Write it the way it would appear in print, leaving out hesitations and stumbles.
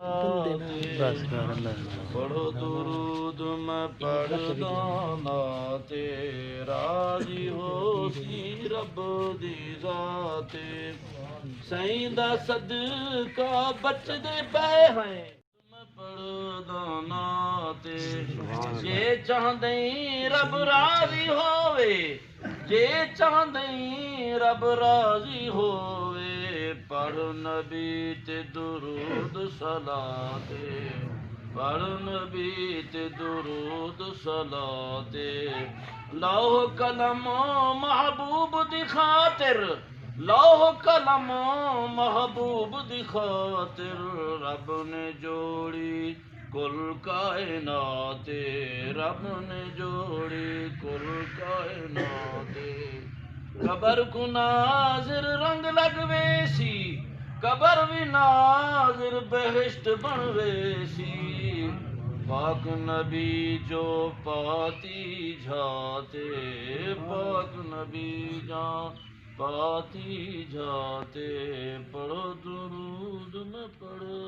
बस कर पढ़ो दुरूद मैं पढ़दा नाते राजी होसी रब दी जाते सईं दा सदका बचदे पे हैं मैं पढ़दा नाते जे चाहदे रब राजी होवे जे चाहदे रब राजी होवे पढ़ नबी ते दुरूद सलाते पढ़ नबी ते दुरूद सलाते लौह कलम महबूब दी खातिर लौह कलम महबूब दी खातिर रब ने जोड़ी कुल कायनाते रब ने जोड़ी कुल कायनाते कबर को नाजिर रंग लगवेसी कबर भी नाजिर बहिश्त बनवेसी पाक नबी जो पाती जाते पाक नबी जा पाती जाते पढ़ो दुरूद में पढ़ो